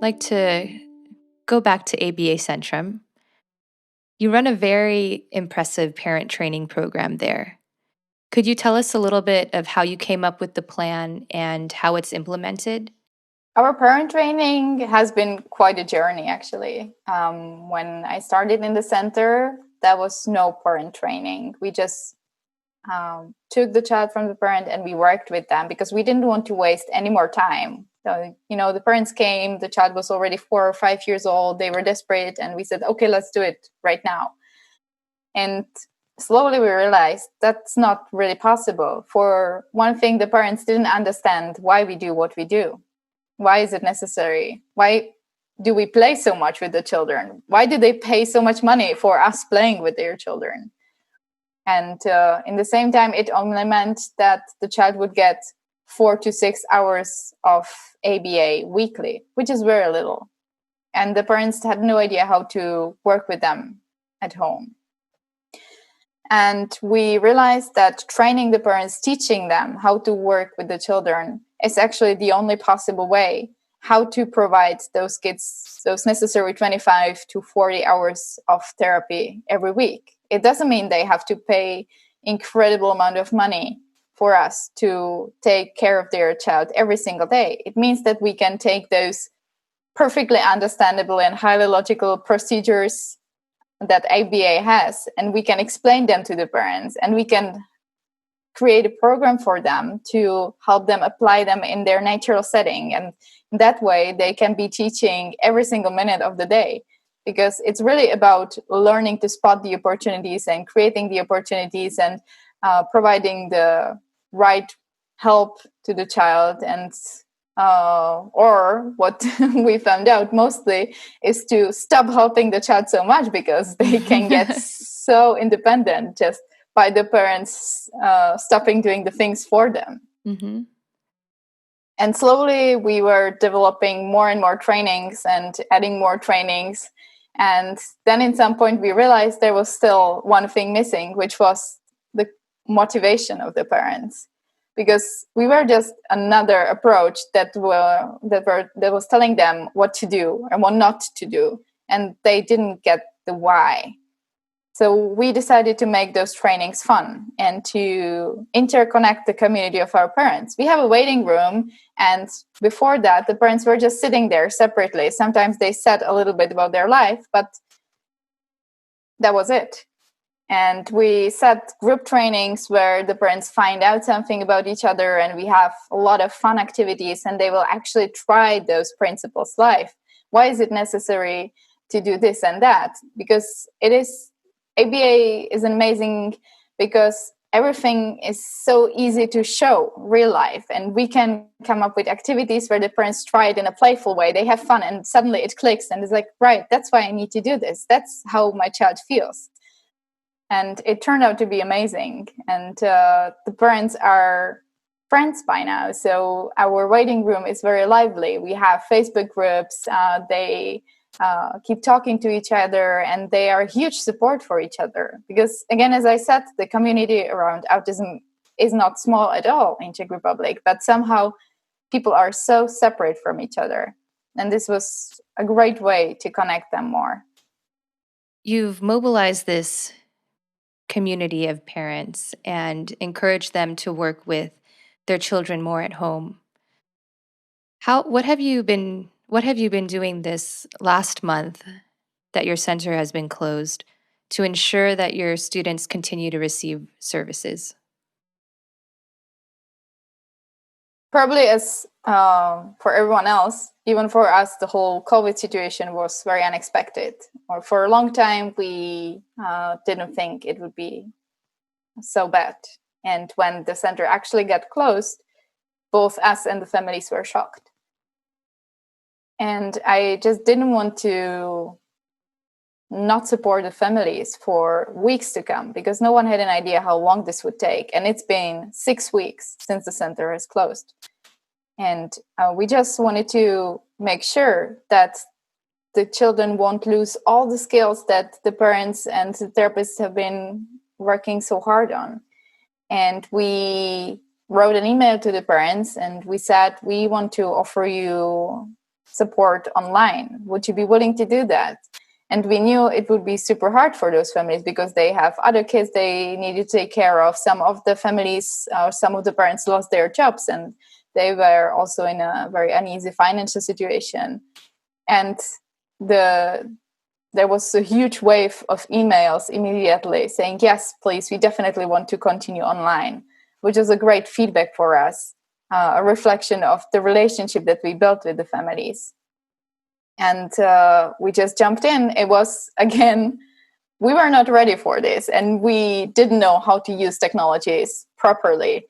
like to go back to ABA Centrum. You run a very impressive parent training program there. Could you tell us a little bit of how you came up with the plan and how it's implemented? Our parent training has been quite a journey, actually. When I started in the center, there was no parent training. We just took the child from the parent and we worked with them because we didn't want to waste any more time. So, the parents came, the child was already 4 or 5 years old, they were desperate, and we said, okay, let's do it right now. And slowly we realized that's not really possible. For one thing, the parents didn't understand why we do what we do. Why is it necessary? Why do we play so much with the children? Why do they pay so much money for us playing with their children? And in the same time, it only meant that the child would get 4 to 6 hours of ABA weekly, which is very little. And the parents had no idea how to work with them at home. And we realized that training the parents, teaching them how to work with the children is actually the only possible way how to provide those kids those necessary 25 to 40 hours of therapy every week. It doesn't mean they have to pay incredible amount of money for us to take care of their child every single day. It means that we can take those perfectly understandable and highly logical procedures that ABA has, and we can explain them to the parents, and we can create a program for them to help them apply them in their natural setting. And that way they can be teaching every single minute of the day, because it's really about learning to spot the opportunities and creating the opportunities and providing the right help to the child. And or what we found out mostly is to stop helping the child so much, because they can get so independent just by the parents stopping doing the things for them. Mm-hmm. And slowly we were developing more and more trainings and adding more trainings. And then in some point we realized there was still one thing missing, which was the motivation of the parents. Because we were just another approach that was telling them what to do and what not to do. And they didn't get the why. So we decided to make those trainings fun and to interconnect the community of our parents. We have a waiting room, and before that, the parents were just sitting there separately. Sometimes they said a little bit about their life, but that was it. And we set group trainings where the parents find out something about each other, and we have a lot of fun activities, and they will actually try those principles live. Why is it necessary to do this and that? Because ABA is amazing because everything is so easy to show real life, and we can come up with activities where the parents try it in a playful way. They have fun, and suddenly it clicks, and it's like, right, that's why I need to do this. That's how my child feels. And it turned out to be amazing. And the parents are friends by now. So our waiting room is very lively. We have Facebook groups. They keep talking to each other, and they are huge support for each other. Because, again, as I said, the community around autism is not small at all in Czech Republic, but somehow people are so separate from each other. And this was a great way to connect them more. You've mobilized this community of parents and encouraged them to work with their children more at home. What have you been doing this last month that your center has been closed to ensure that your students continue to receive services? Probably as for everyone else, even for us, the whole COVID situation was very unexpected. Or for a long time, we didn't think it would be so bad. And when the center actually got closed, both us and the families were shocked. And I just didn't want to not support the families for weeks to come, because no one had an idea how long this would take. And it's been 6 weeks since the center has closed. And we just wanted to make sure that the children won't lose all the skills that the parents and the therapists have been working so hard on. And we wrote an email to the parents, and we said, we want to offer you support online. Would you be willing to do that? And we knew it would be super hard for those families because they have other kids they need to take care of. Some of the families, some of the parents lost their jobs, and they were also in a very uneasy financial situation. And there was a huge wave of emails immediately saying, yes, please, we definitely want to continue online, which is a great feedback for us, a reflection of the relationship that we built with the families. And we just jumped in. It was, again, we were not ready for this, and we didn't know how to use technologies properly.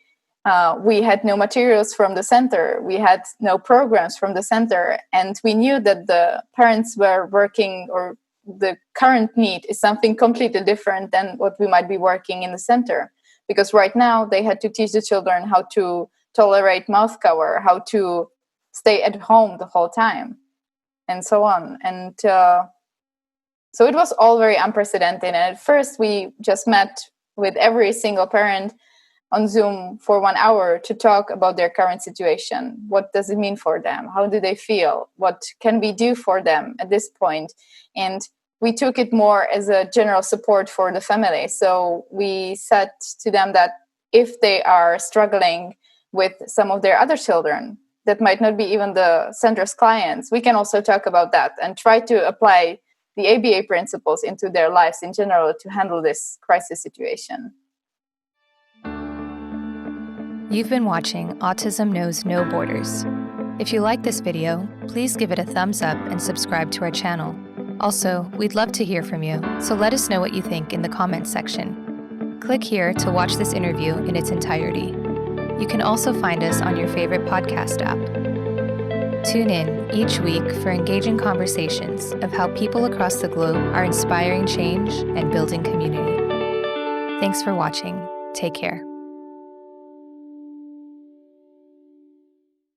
We had no materials from the center. We had no programs from the center. And we knew that the parents were working, or the current need is something completely different than what we might be working in the center. Because right now they had to teach the children how to tolerate mouth cover, how to stay at home the whole time, and so on. And so it was all very unprecedented. And at first we just met with every single parent on Zoom for 1 hour to talk about their current situation. What does it mean for them? How do they feel? What can we do for them at this point? And we took it more as a general support for the family. So we said to them that if they are struggling with some of their other children, that might not be even the center's clients, we can also talk about that and try to apply the ABA principles into their lives in general to handle this crisis situation. You've been watching Autism Knows No Borders. If you like this video, please give it a thumbs up and subscribe to our channel. Also, we'd love to hear from you, so let us know what you think in the comments section. Click here to watch this interview in its entirety. You can also find us on your favorite podcast app. Tune in each week for engaging conversations of how people across the globe are inspiring change and building community. Thanks for watching. Take care.